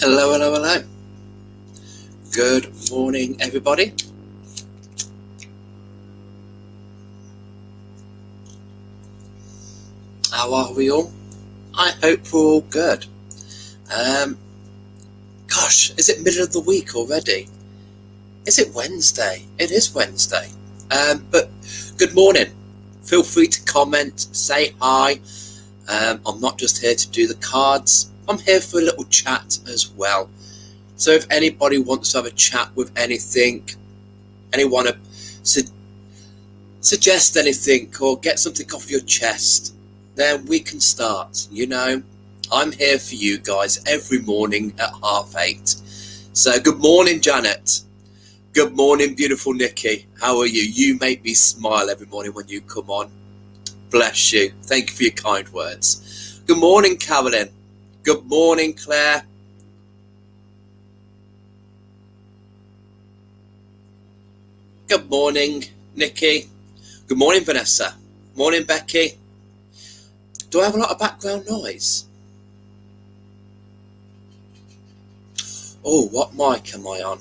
Hello, hello, hello. Good morning, everybody. How are we all? I hope we're all good. Gosh, is it middle of the week already? Is it Wednesday? It is Wednesday. But good morning. Feel free to comment, say hi. I'm not just here to do the cards. I'm here for a little chat as well. So if anybody wants to have a chat with anything, anyone to suggest anything or get something off your chest, then we can start. I'm here for you guys every morning at 8:30. So good morning, Janet. Good morning, beautiful Nikki. How are you? You make me smile every morning when you come on. Bless you. Thank you for your kind words. Good morning, Carolyn. Good morning, Claire. Good morning, Nikki. Good morning, Vanessa. Morning, Becky. Do I have a lot of background noise? Oh, what mic am I on?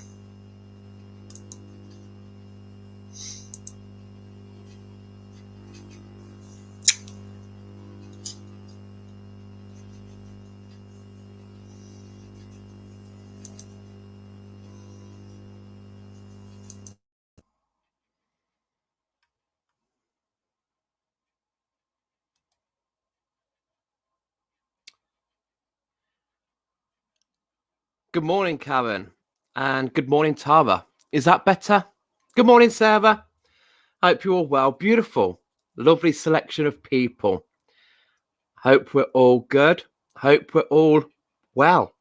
Good morning, Karen. And good morning, Tara. Is that better? Good morning, Sarah. Hope you're all well. Beautiful. Lovely selection of people. Hope we're all good. Hope we're all well.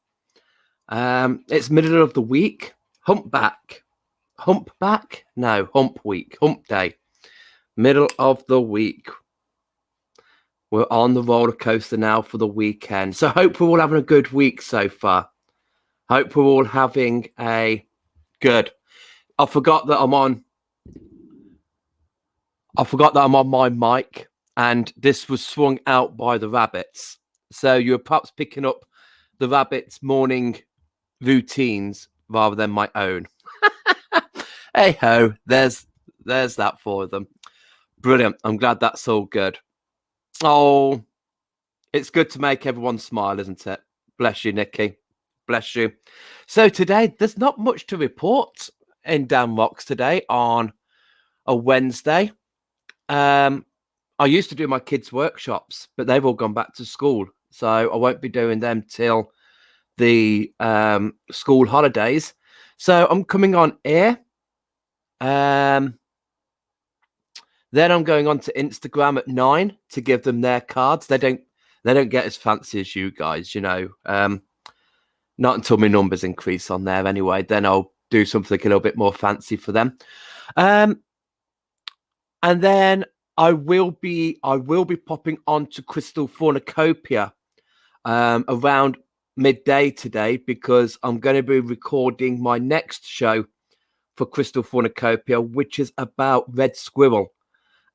It's middle of the week. Hump week. Hump day. Middle of the week. We're on the roller coaster now for the weekend. So hope we're all having a good week so far. Hope we're all having a good. I forgot that I'm on my mic, and this was swung out by the rabbits. So you're perhaps picking up the rabbits' morning routines rather than my own. Hey ho, there's that for them. Brilliant. I'm glad that's all good. Oh, it's good to make everyone smile, isn't it? Bless you, Nikki. Bless you. So today, there's not much to report in Dan Rocks today on a Wednesday. I used to do my kids' workshops, but they've all gone back to school. So I won't be doing them till the school holidays. So I'm coming on air. Then I'm going on to Instagram at 9 to give them their cards. They don't get as fancy as you guys, not until my numbers increase on there anyway. Then I'll do something a little bit more fancy for them. And then I will be popping on to Crystal Cornucopia around midday today, because I'm going to be recording my next show for Crystal Cornucopia, which is about red squirrel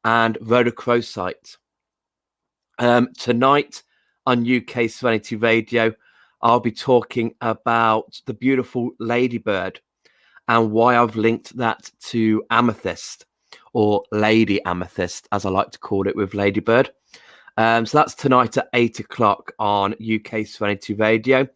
and rhodochrosite. Tonight on UK Serenity Radio, I'll be talking about the beautiful ladybird and why I've linked that to amethyst, or lady amethyst, as I like to call it with ladybird. So that's tonight at 8 o'clock on UK Serenity Radio.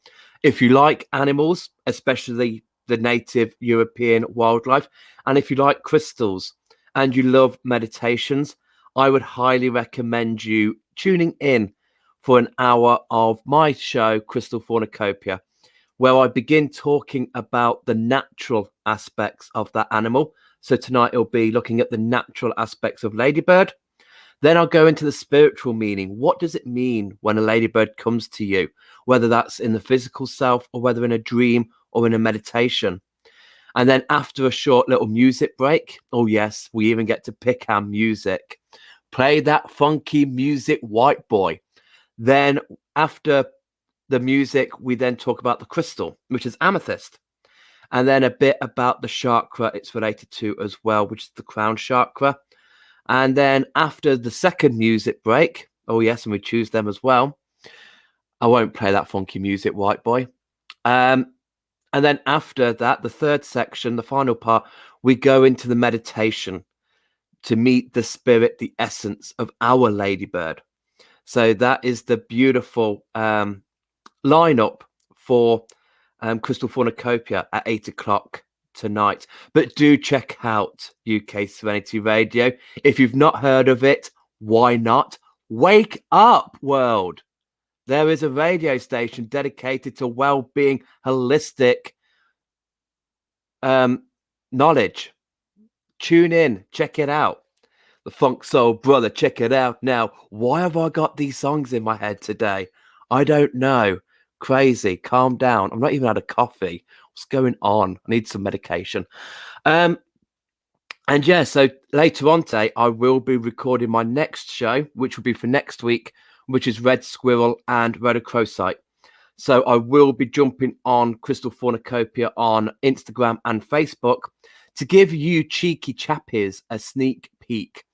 If you like animals, especially the native European wildlife, and if you like crystals and you love meditations, I would highly recommend you tuning in for an hour of my show, Crystal Cornucopia, where I begin talking about the natural aspects of that animal. So tonight it'll be looking at the natural aspects of ladybird. Then I'll go into the spiritual meaning. What does it mean when a ladybird comes to you, whether that's in the physical self or whether in a dream or in a meditation? And then after a short little music break, oh yes, we even get to pick our music. Play that funky music, white boy. Then after the music, we then talk about the crystal, which is amethyst. And then a bit about the chakra it's related to as well, which is the crown chakra. And then after the second music break, oh yes, and we choose them as well. I won't play that funky music, white boy. And then after that, the third section, the final part, we go into the meditation to meet the spirit, the essence of our ladybird. So that is the beautiful lineup for Crystal Cornucopia at 8 o'clock tonight. But do check out UK Serenity Radio. If you've not heard of it, why not? Wake up, world. There is a radio station dedicated to well-being, holistic knowledge. Tune in, check it out. The Funk Soul Brother, check it out now. Why have I got these songs in my head today? I don't know. Crazy. Calm down. I'm not even had a coffee. What's going on? I need some medication. And yeah, so later on today, I will be recording my next show, which will be for next week, which is Red Squirrel and Rhodochrosite. So I will be jumping on Crystal Cornucopia on Instagram and Facebook to give you cheeky chappies a sneak peek.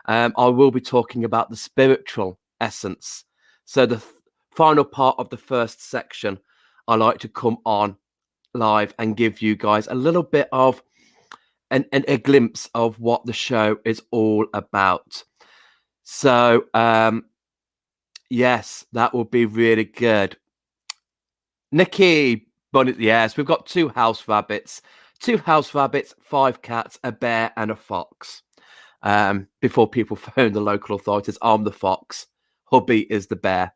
I will be talking about the spiritual essence. So the final part of the first section, I like to come on live and give you guys a little bit of a glimpse of what the show is all about. So yes, that will be really good. Nikki Bonnet, yes, we've got 2 house rabbits, 5 cats, a bear and a fox. Before people phone the local authorities, I'm the fox, hubby is the bear.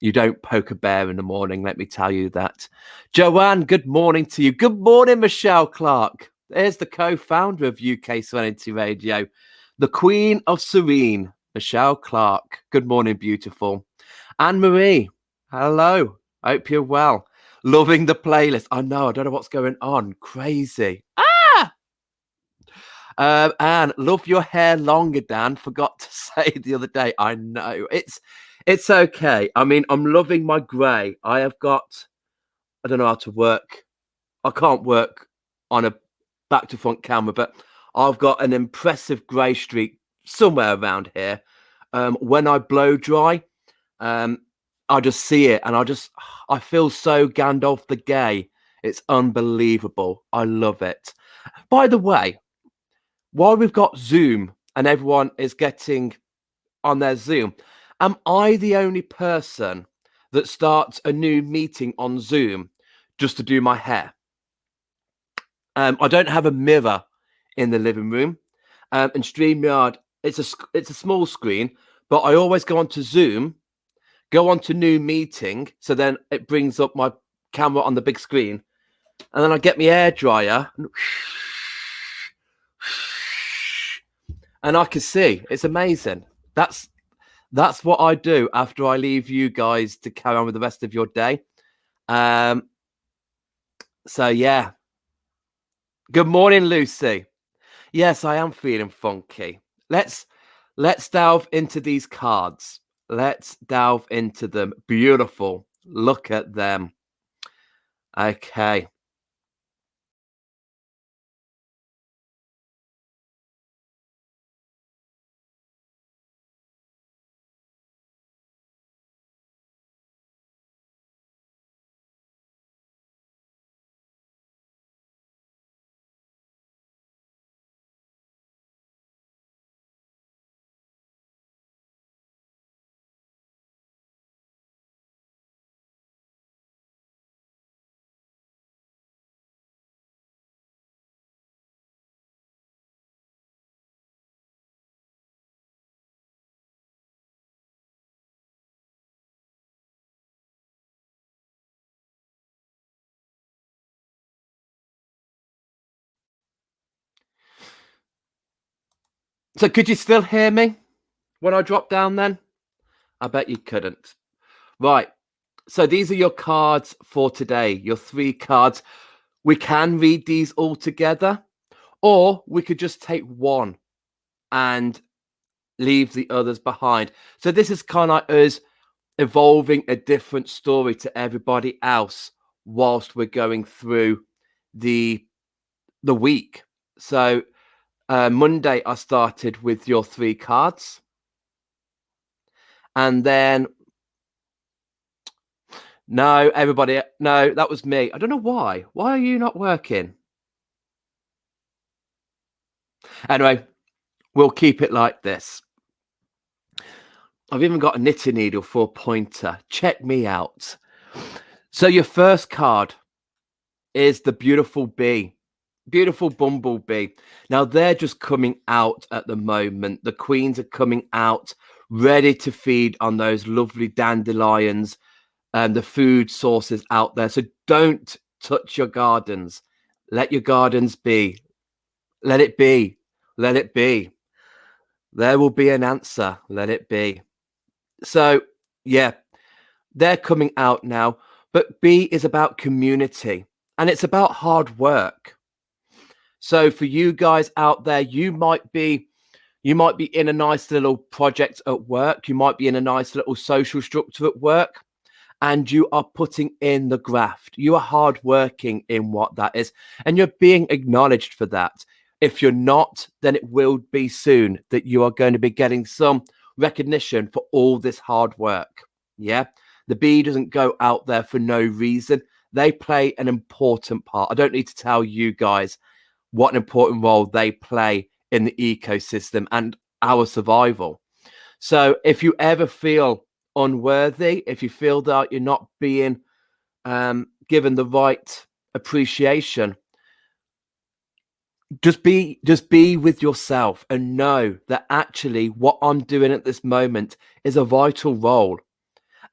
You don't poke a bear in the morning, let me tell you that. Joanne, good morning to you. Good morning, Michelle Clark. There's the co-founder of UK Serenity Radio, the Queen of Serene, Michelle Clark. Good morning, beautiful. Anne-Marie, hello. Hope you're well. Loving the playlist. I know, I don't know what's going on. Crazy. And love your hair longer, Dan. Forgot to say the other day. I know. It's okay. I mean, I'm loving my grey. I don't know how to work. I can't work on a back to front camera, but I've got an impressive grey streak somewhere around here. When I blow dry, I just see it and I feel so Gandalf the Gay. It's unbelievable. I love it. By the way, while we've got Zoom and everyone is getting on their Zoom, am I the only person that starts a new meeting on Zoom just to do my hair? I don't have a mirror in the living room. And StreamYard, it's a small screen, but I always go onto Zoom, go on to new meeting, so then it brings up my camera on the big screen, and then I get my hair dryer, and I can see. It's amazing. That's what I do after I leave you guys to carry on with the rest of your day. So yeah. Good morning, Lucy. Yes, I am feeling funky. Let's delve into these cards. Let's delve into them. Beautiful. Look at them. Okay. So could you still hear me when I drop down then? I bet you couldn't. Right. So these are your cards for today, your 3 cards. We can read these all together, or we could just take one and leave the others behind. So this is kind of us evolving a different story to everybody else whilst we're going through the week. So Monday, I started with your 3 cards. And then No, everybody. No, that was me. I don't know why. Why are you not working? Anyway, we'll keep it like this. I've even got a knitting needle for a pointer. Check me out. So your first card is the beautiful bee. Beautiful bumblebee. Now they're just coming out at the moment. The queens are coming out ready to feed on those lovely dandelions and the food sources out there. So don't touch your gardens. Let your gardens be. Let it be. Let it be. There will be an answer. Let it be. So, yeah, they're coming out now. But B is about community and it's about hard work. So for you guys out there, you might be in a nice little project at work. You might be in a nice little social structure at work. And you are putting in the graft. You are hard working in what that is. And you're being acknowledged for that. If you're not, then it will be soon that you are going to be getting some recognition for all this hard work. Yeah. The bee doesn't go out there for no reason. They play an important part. I don't need to tell you guys what an important role they play in the ecosystem and our survival. So if you ever feel unworthy, if you feel that you're not being given the right appreciation, just be with yourself and know that actually what I'm doing at this moment is a vital role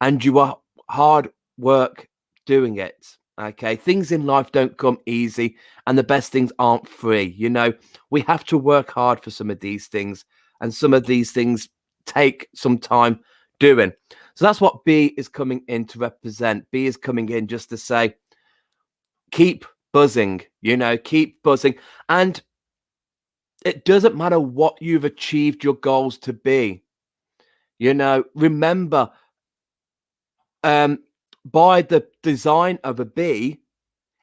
and you are hard work doing it. Okay, things in life don't come easy and the best things aren't free. You know, we have to work hard for some of these things and some of these things take some time doing. So that's what B is coming in to represent. B is coming in just to say, keep buzzing, you know, keep buzzing. And it doesn't matter what you've achieved your goals to be. You know, remember, by the design of a bee,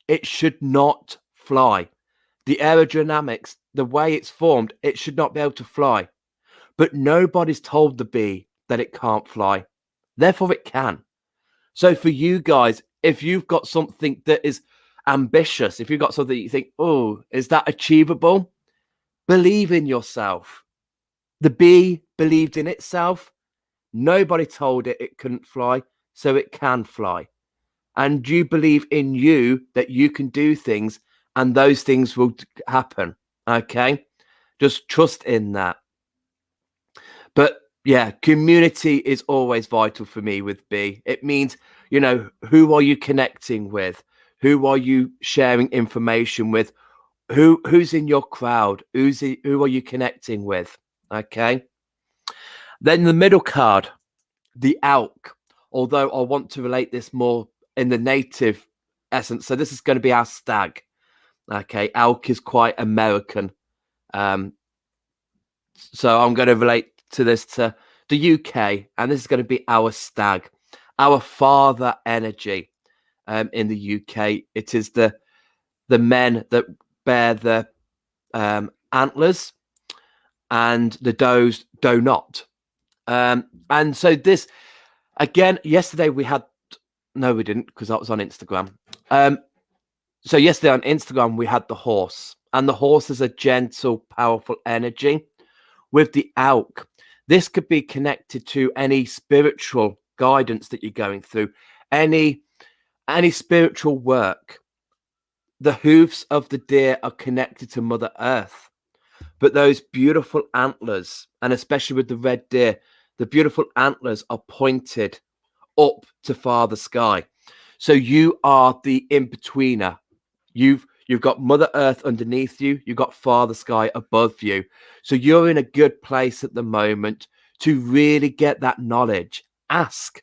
it should not fly. The aerodynamics, the way it's formed, it should not be able to fly. But nobody's told the bee that it can't fly. Therefore, it can. So for you guys, if you've got something that is ambitious, if you've got something you think, oh, is that achievable? Believe in yourself. The bee believed in itself. Nobody told it it couldn't fly, so it can fly. And you believe in you that you can do things and those things will happen. Okay? Just trust in that. But yeah, community is always vital for me with B. It means, you know, who are you connecting with? Who are you sharing information with? Who's in your crowd? Who are you connecting with? Okay. Then the middle card, the elk. Although I want to relate this more in the native essence. So this is going to be our stag. Okay. Elk is quite American. So I'm going to relate to this to the UK, and this is going to be our stag, our father energy. In the UK, it is the men that bear the antlers, and the does do not. And so this again, yesterday we had no, we didn't because that was on Instagram. So yesterday on Instagram we had the horse, and the horse is a gentle, powerful energy. With the elk, this could be connected to any spiritual guidance that you're going through, any spiritual work. The hooves of the deer are connected to Mother Earth, but those beautiful antlers, and especially with the red deer, the beautiful antlers are pointed up to Father Sky. So you are the in-betweener. You've got Mother Earth underneath you. You've got Father Sky above you. So you're in a good place at the moment to really get that knowledge. Ask.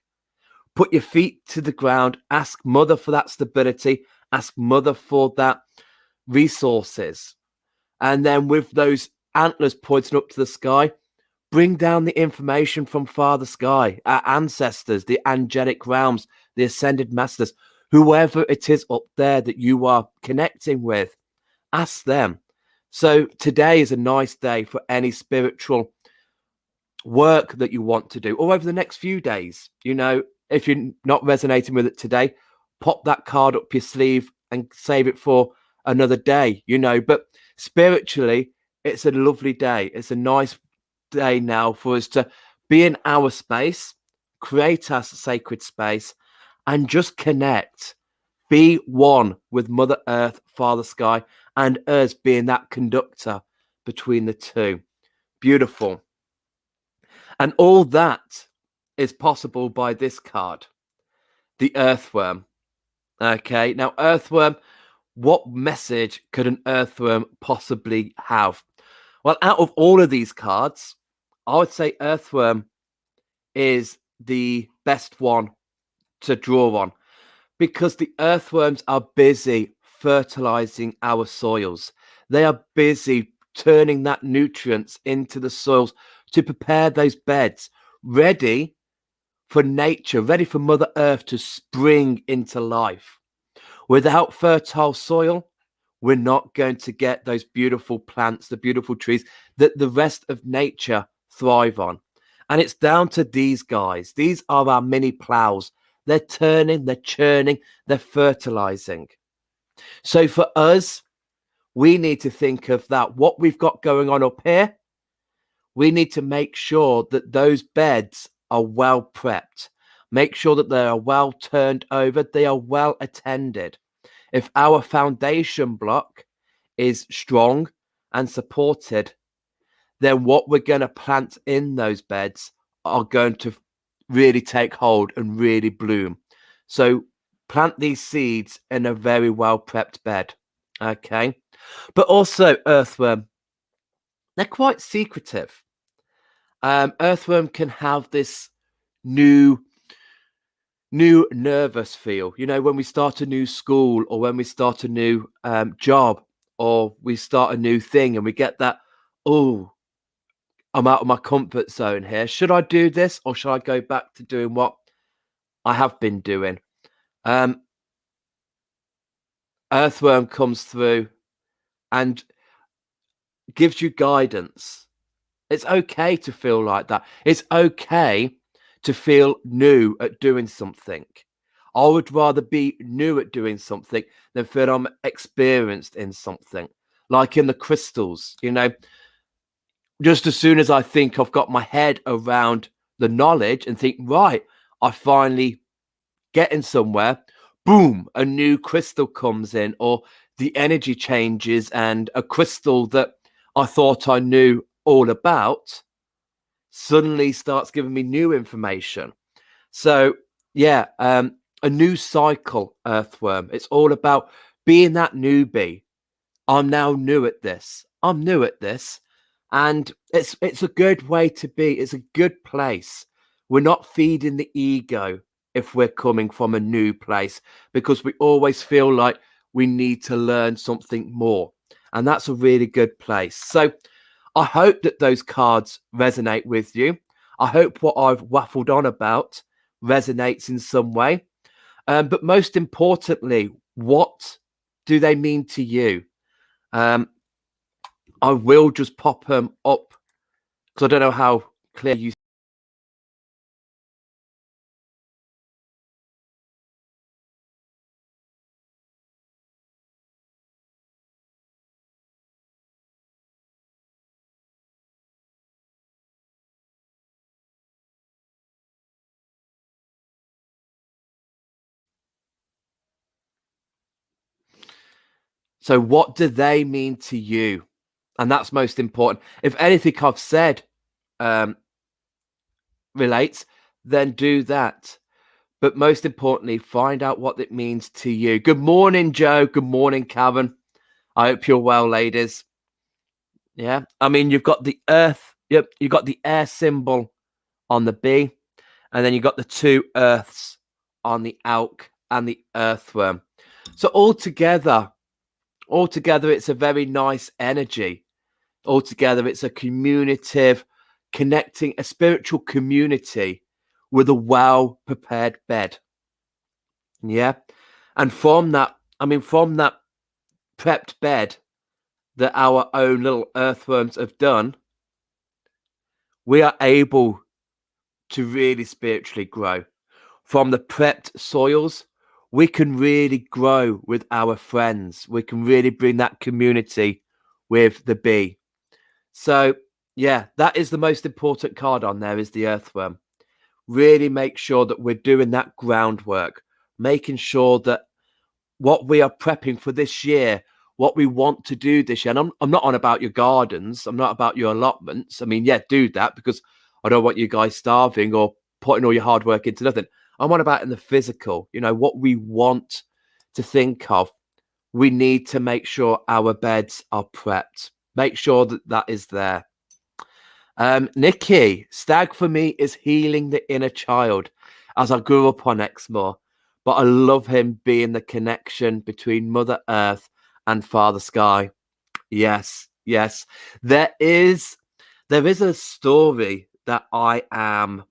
Put your feet to the ground. Ask Mother for that stability. Ask Mother for that resources. And then with those antlers pointing up to the sky, bring down the information from Father Sky, our ancestors, the angelic realms, the ascended masters, whoever it is up there that you are connecting with, ask them. So today is a nice day for any spiritual work that you want to do, or over the next few days. You know, if you're not resonating with it today, pop that card up your sleeve and save it for another day, you know. But spiritually, it's a lovely day. It's a nice day now for us to be in our space, create our sacred space, and just connect, be one with Mother Earth, Father Sky, and us being that conductor between the two. Beautiful. And all that is possible by this card, the Earthworm. Okay, now Earthworm, what message could an Earthworm possibly have? Well, out of all of these cards, I would say Earthworm is the best one to draw on, because the earthworms are busy fertilizing our soils. They are busy turning that nutrients into the soils to prepare those beds ready for nature, ready for Mother Earth to spring into life. Without fertile soil, we're not going to get those beautiful plants, the beautiful trees that the rest of nature thrive on. And it's down to these guys. These are our mini plows. They're turning, they're churning, they're fertilizing. So for us, we need to think of that. What we've got going on up here, we need to make sure that those beds are well prepped. Make sure that they are well turned over, they are well attended. If our foundation block is strong and supported, then what we're going to plant in those beds are going to really take hold and really bloom. So plant these seeds in a very well prepped bed. Okay. But also earthworm, they're quite secretive. Earthworm can have this new nervous feel, you know, when we start a new school or when we start a new job or we start a new thing and we get that, oh, I'm out of my comfort zone here. Should I do this or should I go back to doing what I have been doing? Earthworm comes through and gives you guidance. It's okay to feel like that. It's okay to feel new at doing something. I would rather be new at doing something than feel I'm experienced in something. Like in the crystals, you know, just as soon as I think I've got my head around the knowledge and think, right, I finally getting somewhere, boom, a new crystal comes in, or the energy changes and a crystal that I thought I knew all about suddenly starts giving me new information. So yeah, a new cycle, earthworm. It's all about being that newbie. I'm now new at this. I'm new at this. And it's a good way to be. It's a good place. We're not feeding the ego if we're coming from a new place, because we always feel like we need to learn something more. And that's a really good place. So I hope that those cards resonate with you. I hope what I've waffled on about resonates in some way. But most importantly, what do they mean to you? I will just pop them up because I don't know how clear you. So what do they mean to you? And that's most important. If anything I've said relates, then do that. But most importantly, find out what it means to you. Good morning, Joe. Good morning, Kevin. I hope you're well, ladies. Yeah. I mean, you've got the earth. Yep. You've got the air symbol on the B. And then you've got the two earths on the Alk and the earthworm. So altogether, it's a very nice energy. Altogether, it's a communicative, connecting, a spiritual community with a well-prepared bed. Yeah. And from that prepped bed that our own little earthworms have done, we are able to really spiritually grow. From the prepped soils, we can really grow with our friends. We can really bring that community with the bee. So, yeah, that is the most important card on there, is the earthworm. Really make sure that we're doing that groundwork, making sure that what we are prepping for this year, what we want to do this year. And I'm not on about your gardens. I'm not about your allotments. I mean, yeah, do that, because I don't want you guys starving or putting all your hard work into nothing. I'm on about in the physical, what we want to think of. We need to make sure our beds are prepped. Make sure that that is there. Nikki, stag for me is healing the inner child, as I grew up on Exmoor, but I love him being the connection between Mother Earth and Father Sky. Yes. There is a story that I am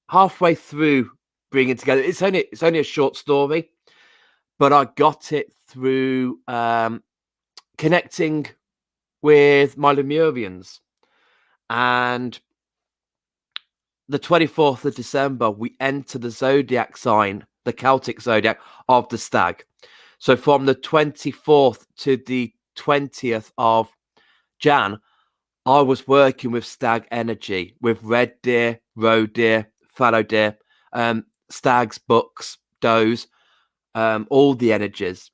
halfway through bringing together. It's only a short story, but I got it through connecting with my Lemurians. And the 24th of December, we enter the zodiac sign, the Celtic zodiac of the stag. So from the 24th to the 20th of Jan, I was working with stag energy, with red deer, roe deer, fallow deer, stags, bucks, does, all the energies.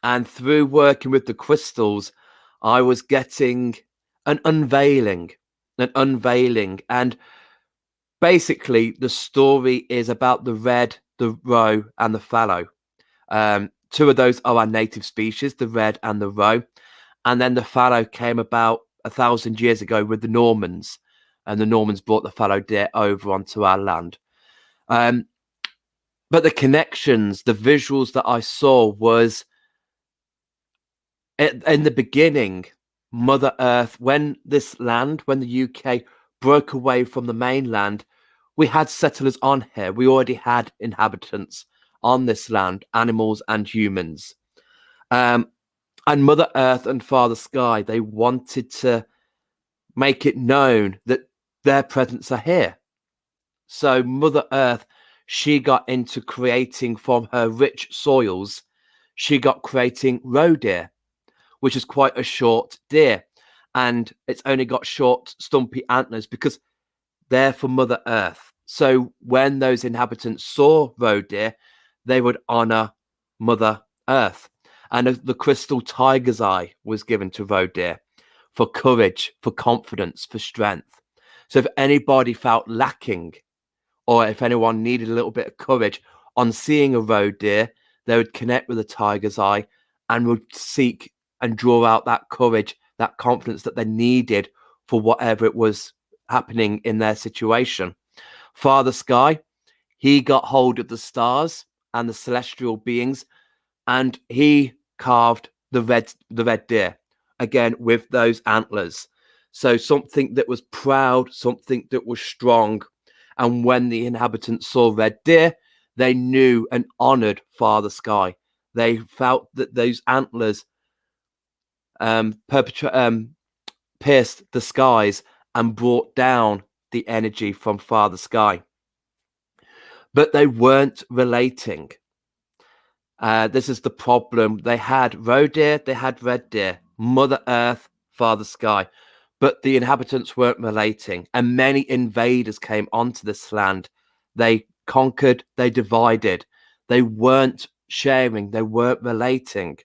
And through working with the crystals, I was getting an unveiling. And basically, the story is about the red, the roe, and the fallow. Two of those are our native species, the red and the roe. And then the fallow came about 1,000 years ago with the Normans, and the Normans brought the fallow deer over onto our land. But the connections, the visuals that I saw was in the beginning, Mother Earth, when the UK broke away from the mainland, we had settlers on here. We already had inhabitants on this land, animals and humans. And Mother Earth and Father Sky, they wanted to make it known that their presence are here. So Mother Earth, she got into creating from her rich soils, she got creating roe deer, which is quite a short deer. And it's only got short, stumpy antlers because they're for Mother Earth. So when those inhabitants saw roe deer, they would honor Mother Earth. And the crystal tiger's eye was given to roe deer for courage, for confidence, for strength. So if anybody felt lacking, or if anyone needed a little bit of courage on seeing a roe deer, they would connect with the tiger's eye and would seek and draw out that courage, that confidence that they needed for whatever it was happening in their situation. Father Sky, he got hold of the stars and the celestial beings, and he carved the red deer, again with those antlers. So something that was proud, something that was strong. And when the inhabitants saw red deer, they knew and honored Father Sky. They felt that those antlers pierced the skies and brought down the energy from Father Sky. But they weren't relating. This is the problem. They had roe deer, they had red deer, Mother Earth, Father Sky, but the inhabitants weren't relating. And many invaders came onto this land. They conquered, they divided. They weren't sharing, they weren't relating.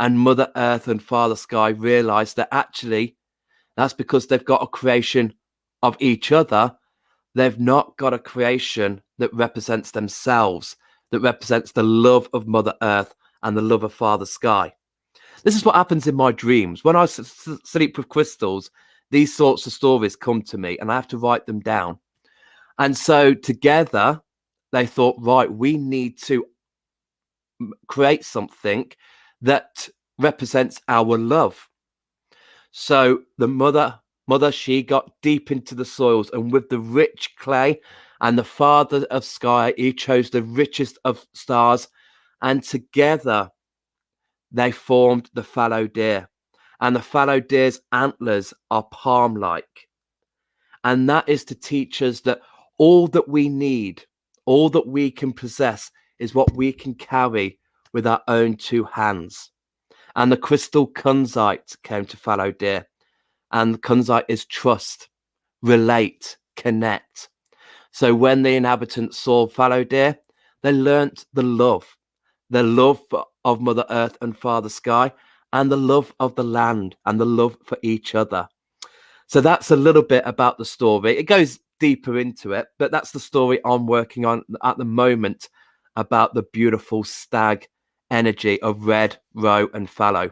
And Mother Earth and Father Sky realized that actually that's because they've got a creation of each other. They've not got a creation that represents themselves, that represents the love of Mother Earth and the love of Father Sky. This is what happens in my dreams. When I sleep with crystals, these sorts of stories come to me and I have to write them down. And so together, they thought, right, we need to create something that represents our love. So the mother, she got deep into the soils, and with the rich clay, and the Father of Sky, he chose the richest of stars, and together they formed the fallow deer. And the fallow deer's antlers are palm-like. And that is to teach us that all that we need, All that we can possess is what we can carry with our own two hands. And the crystal kunzite came to fallow deer. And the kunzite is trust, relate, connect. So when the inhabitants saw fallow deer, they learnt the love of Mother Earth and Father Sky, and the love of the land and the love for each other. So that's a little bit about the story. It goes deeper into it, but that's the story I'm working on at the moment about the beautiful stag energy of red, roe, and fallow.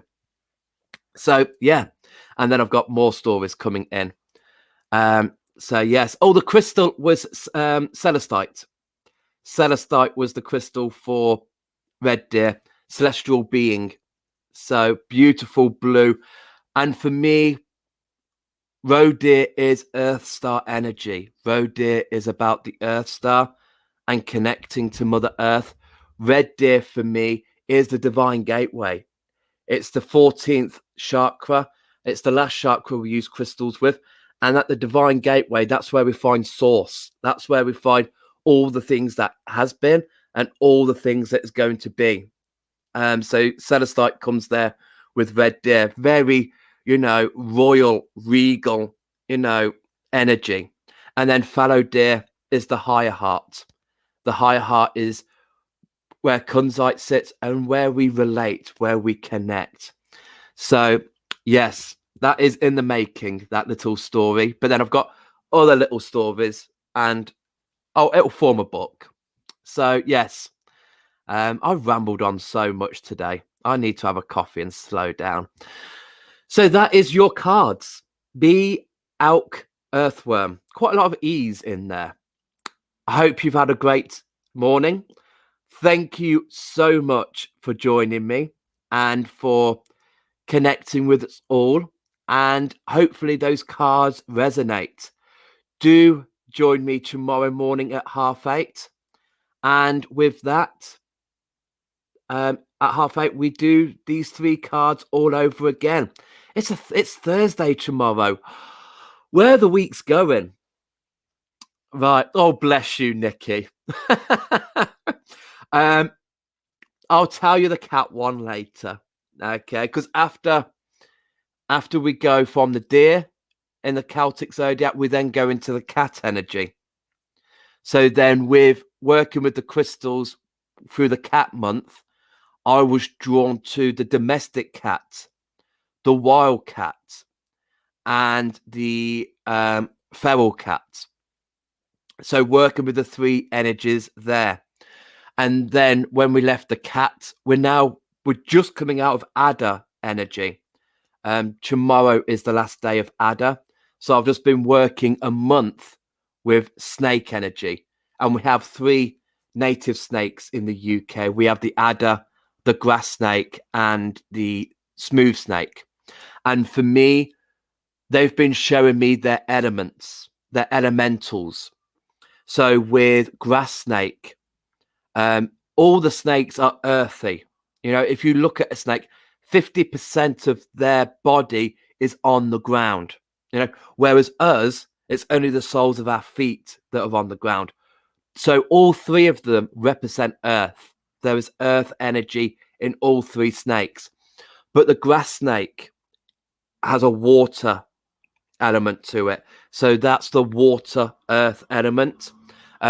So yeah, and then I've got more stories coming in. So yes, the crystal was celestite. Celestite was the crystal for red deer, celestial being. So beautiful blue, and for me, roe deer is Earth Star energy. Roe deer is about the Earth Star and connecting to Mother Earth. Red deer for me is the divine gateway. It's the 14th chakra. It's the last chakra we use crystals with. And at the divine gateway, that's where we find source. That's where we find all the things that has been and all the things that is going to be. So celestite comes there with red deer. Very, royal, regal, energy. And then fallow deer is the higher heart. The higher heart is where kunzite sits and where we relate, where we connect. So, yes, that is in the making, that little story. But then I've got other little stories and, it'll form a book. So, yes, I've rambled on so much today. I need to have a coffee and slow down. So that is your cards. Be Alk Earthworm. Quite a lot of ease in there. I hope you've had a great morning. Thank you so much for joining me and for connecting with us all. And hopefully those cards resonate. Do join me tomorrow morning at 8:30. And with that, at 8:30, we do these 3 cards all over again. It's Thursday tomorrow. Where are the weeks going? Right. Oh, bless you, Nikki. I'll tell you the cat one later. Okay, because after we go from the deer in the Celtic zodiac, we then go into the cat energy. So then with working with the crystals through the cat month, I was drawn to the domestic cat, the wild cat, and the feral cat. So working with the 3 energies there. And then when we left the cat, we're just coming out of Adder energy. Tomorrow is the last day of Adder. So I've just been working a month with snake energy. And we have 3 native snakes in the UK. We have the adder, the grass snake, and the smooth snake. And for me, they've been showing me their elements, their elementals. So with grass snake, all the snakes are earthy. If you look at a snake, 50% of their body is on the ground. Whereas us, it's only the soles of our feet that are on the ground. So all 3 of them represent earth. There is earth energy in all 3 snakes. But the grass snake has a water element to it. So that's the water earth element.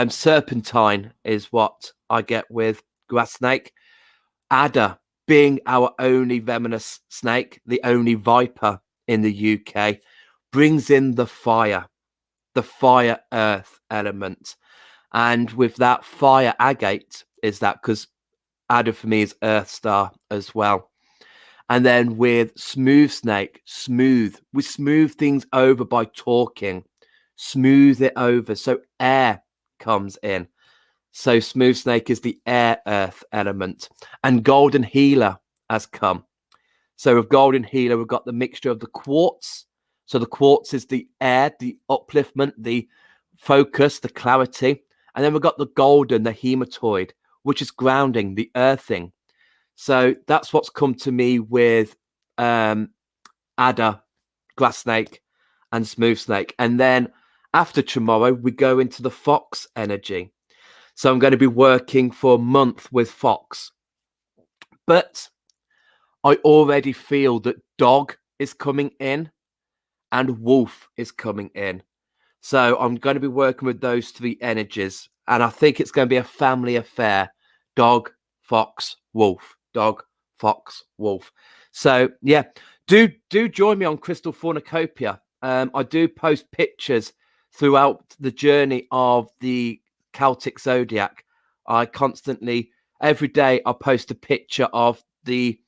Serpentine is what I get with grass snake. Adder, being our only venomous snake, the only viper in the UK, brings in the fire earth element. And with that, fire agate is that, because adder for me is earth star as well. And then with smooth snake, we smooth things over by talking, smooth it over. So air comes in. So smooth snake is the air earth element. And golden healer has come. So with golden healer, we've got the mixture of the quartz. So the quartz is the air, the upliftment, the focus, the clarity. And then we've got the golden, the hematoid, which is grounding, the earthing. So that's what's come to me with adder, grass snake, and smooth snake. And then after tomorrow, we go into the fox energy. So I'm going to be working for a month with Fox. But I already feel that Dog is coming in and Wolf is coming in. So I'm going to be working with those three energies. And I think it's going to be a family affair. Dog, Fox, Wolf. Dog, Fox, Wolf. So yeah, do join me on Crystal Fornicopia. I do post pictures throughout the journey of the Celtic Zodiac. I constantly, every day, I post a picture of the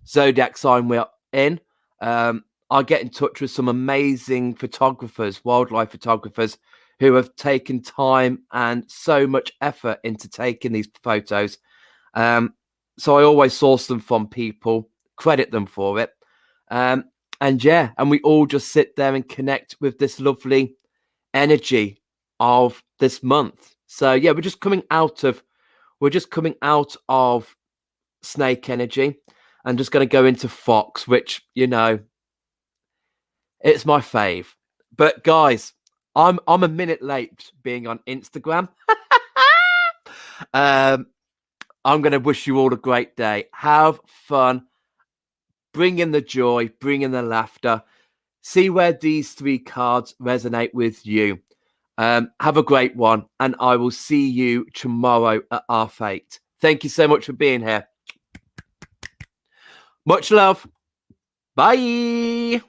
Zodiac sign we're in. I get in touch with some amazing photographers, wildlife photographers, who have taken time and so much effort into taking these photos. So I always source them from people, credit them for it. And we all just sit there and connect with this lovely energy of this month. So yeah, we're just coming out of snake energy and just going to go into Fox, which, you know, it's my fave. But guys, I'm a minute late being on Instagram. I'm going to wish you all a great day. Have fun. Bring in the joy. Bring in the laughter. See where these three cards resonate with you. Have a great one. And I will see you tomorrow at R8. Thank you so much for being here. Much love. Bye.